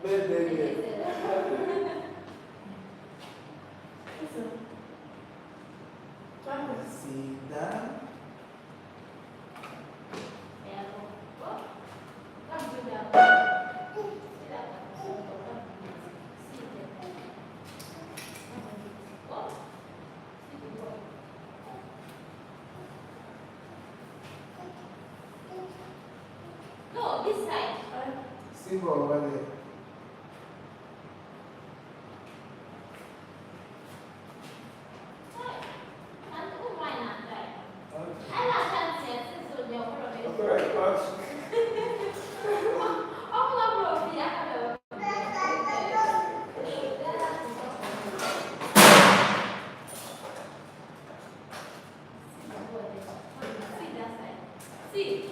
No, this side. Symbol over there. Correct, coach. See?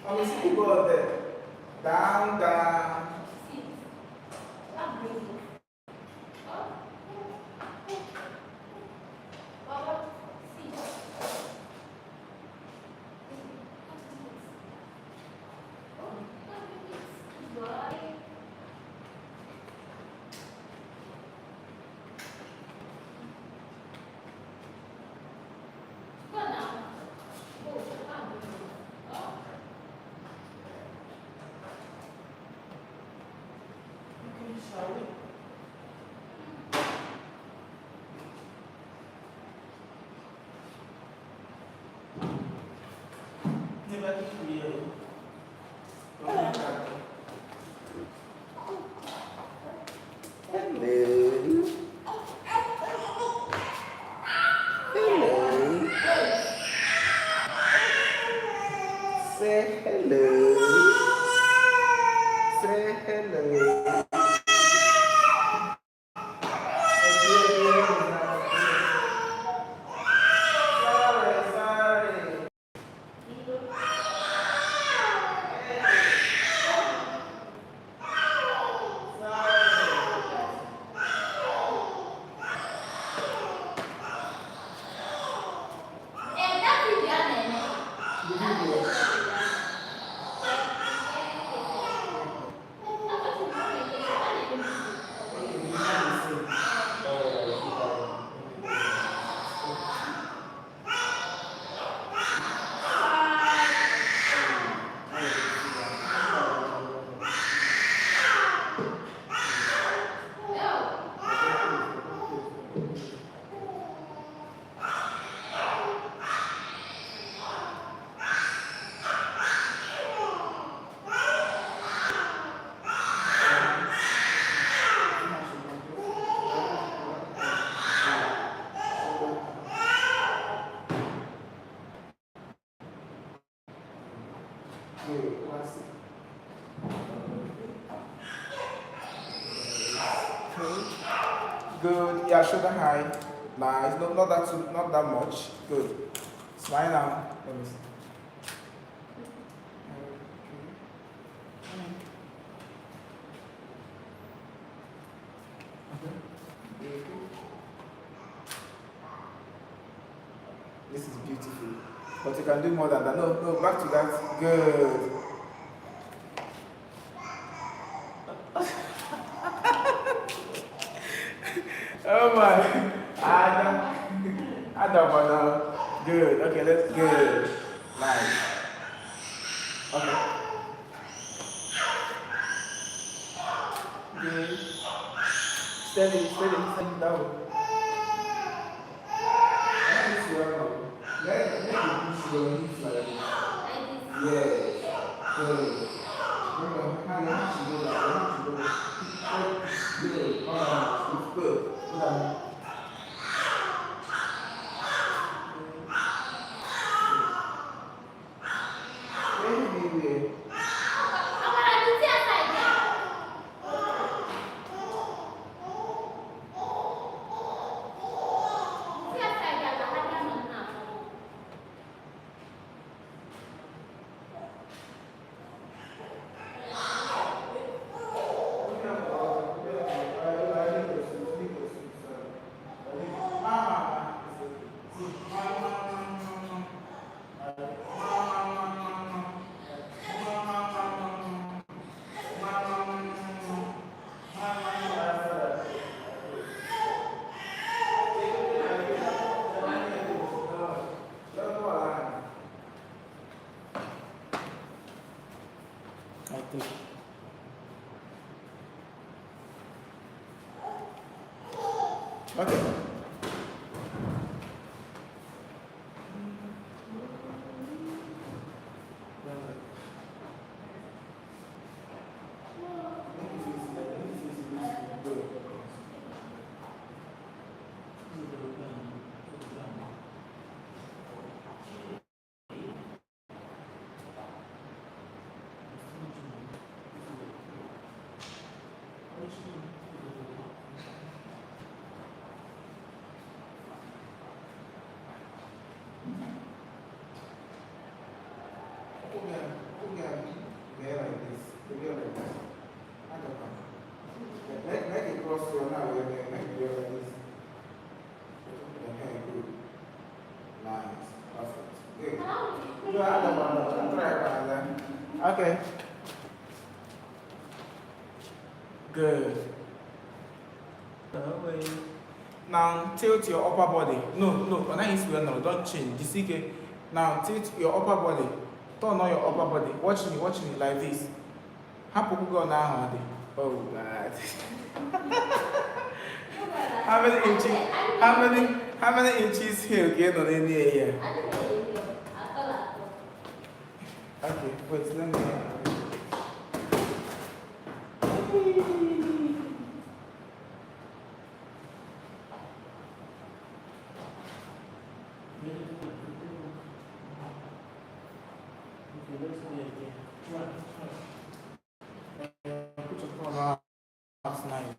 Oh, see the ball there. Down, down. Never real. Hello. Hello. Say hello. Say hello. Good. Yeah, shoulder high. Nice. No, not that much. Good. Smile now. Let me see. This is beautiful. But you can do more than that. No, no, back to that. Good. Oh my. I don't know. Good. Okay, let's good. Nice. Okay. Good. Steady, down. Let me push your hips like this. Yes. Good. Bring your hand to go like good. It's good. Put on. take. Okay. Make it cross your now, make it like this. Okay, good. Nice. Perfect. Good. You have the one. Try that. Okay. Good. Now tilt your upper body. No, don't change. DCK. Now tilt your upper body. Turn on your upper body. Watch me like this. How go now? Oh God. How many inches here again on any here? Okay, wait, let me. Put your phone on. That's nice.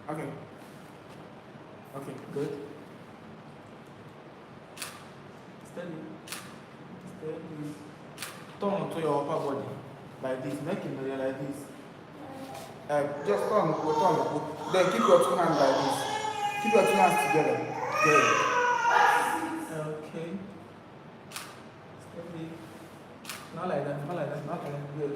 Okay. Okay, good. Steady. Turn to your upper body. Like this. Make it like this. Just turn. Then keep your two hands like this. Keep your two hands together. Good. Okay. Steady. Not like that. Not like that. Good.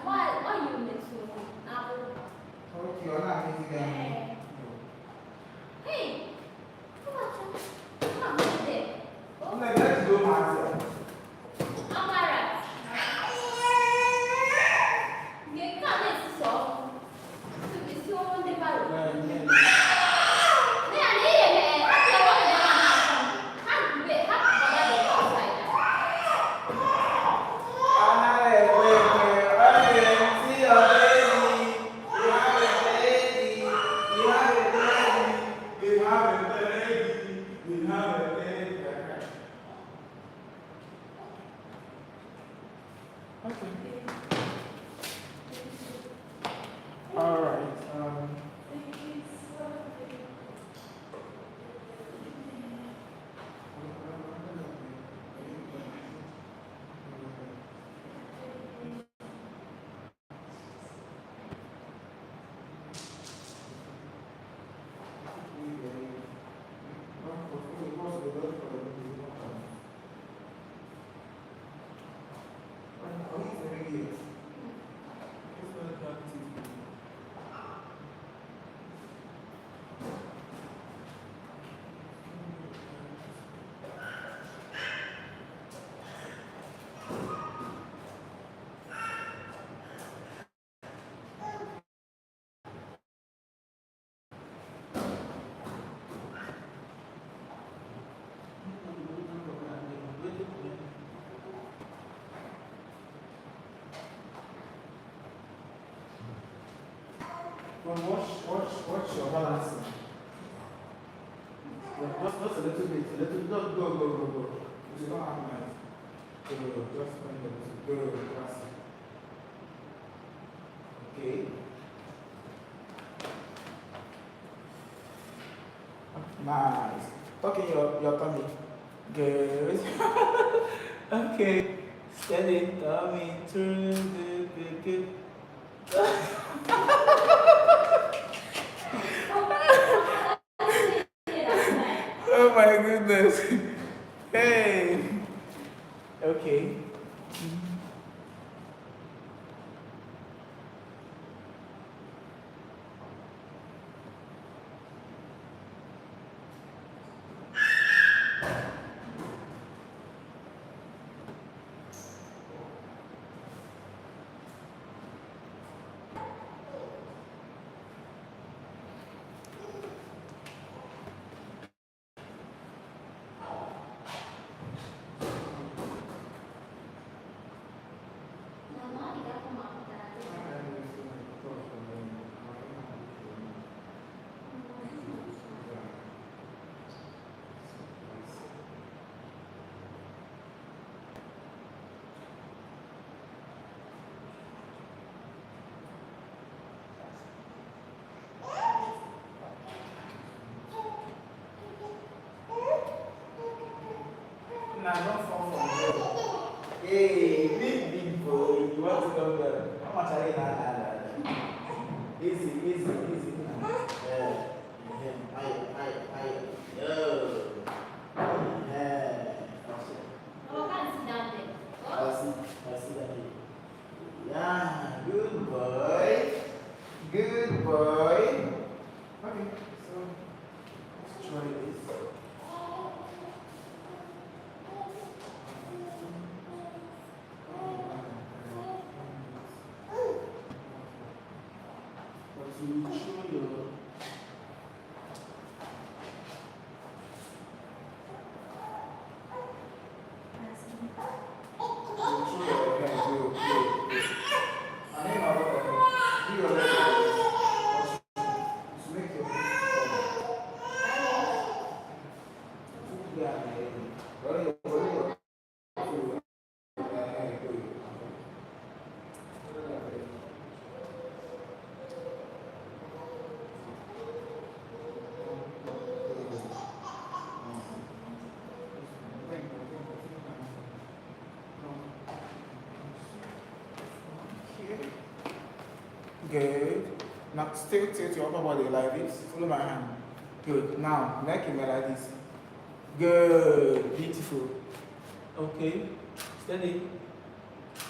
Why you make so okay, you're not making them. Hey, come on, I'm like, let's do myself. I'm alright. You can't so. It's so on the barrel. Watch your balance. Just a little bit. Go. You don't have nice. Go. Just go. Okay. Nice. Tuck in your tummy. Good. Okay. Steady. Tummy. Turn. Good. Oh my goodness. Hey. Okay. don't fall from there. Hey, big boy, you want to come there? How much are you now? Easy, easy, easy. Yeah. Yo. Yeah. Oh, I can't sit down there. I'll sit down here. Yeah, good boy. Good boy. Okay, so let's try this. But you show your good. Now still tilt your upper body like this. Follow my hand. Good. Now neck in like this. Good. Beautiful. Okay. Steady.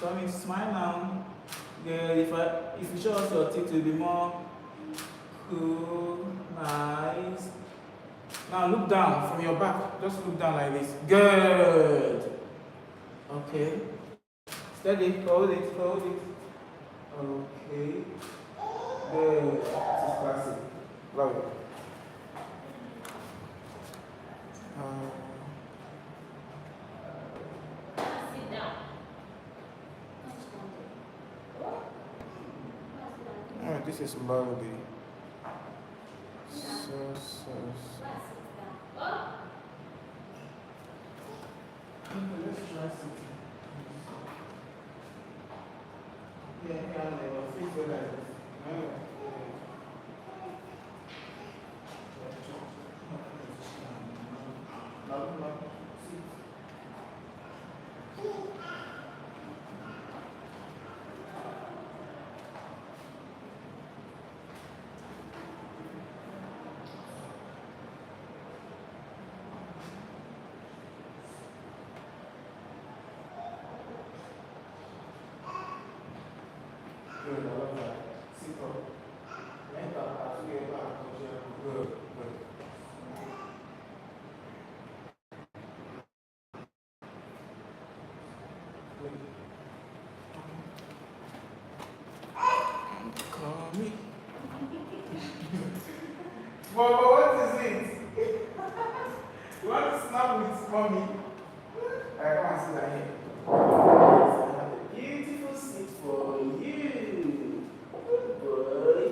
Come in. Smile now. Good. If you show us your teeth, it will be more cool. Nice. Now look down from your back. Just look down like this. Good. Okay. Steady. Hold it. Hold it. Okay. Good. This is classic. Love it. Sit down. Oh, this is lovely. So. Let's try sitting. Yeah, feet like this. Good, I love that. Sit up. Enter as we are back. Good, good. Call me. But what is it? You want to snap with mommy? I can't see that here. I have a beautiful seat for you. Good boy.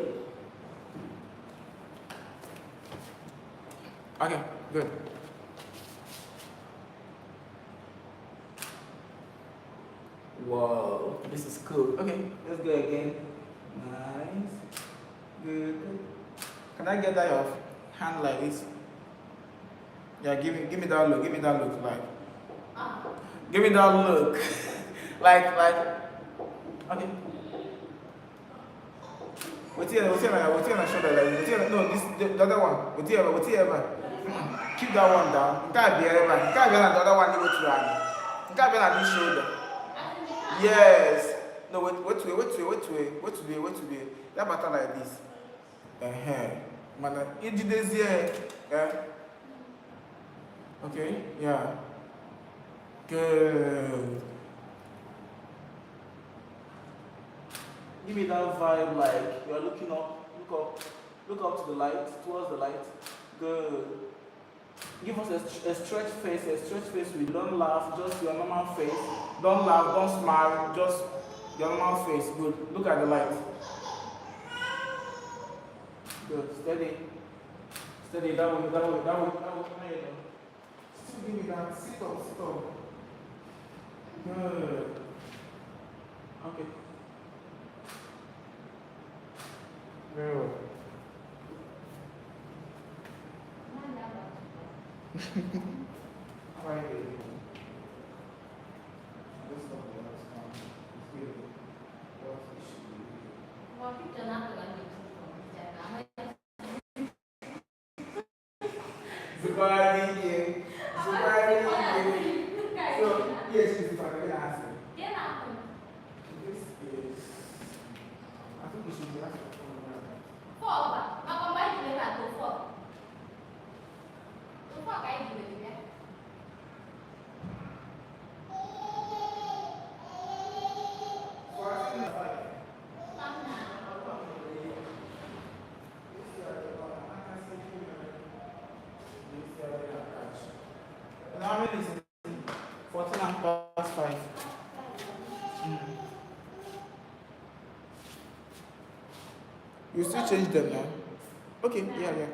Okay, good. Wow, this is cool. Okay, let's go again. Nice. Good. Can I get that your hand like this? Yeah, give me that look. Give me that look. Like, give me that look. like. Okay. What's here on the shoulder? Like, no, this the other one. What's here? Keep that one down. You can't be ever. You can't be on the other one. You can't be on this shoulder. Yes. No, wait to be. That matter like this. Man, this here. Okay. Yeah. Good. Give me that vibe like you are looking up. Look up to the light, towards the light. Good. Give us a stretched face. We don't laugh, just your normal face. Don't laugh, don't smile, just your normal face. Good. Look at the light. Good. Steady. That way. Still give me that. Sit up. Good. Okay. Very well. Right. Supervising. So, yes, if I can answer. This is. I think you should be asking for Now, how many is it? 14 and past 5. You still change them now? Okay, yeah.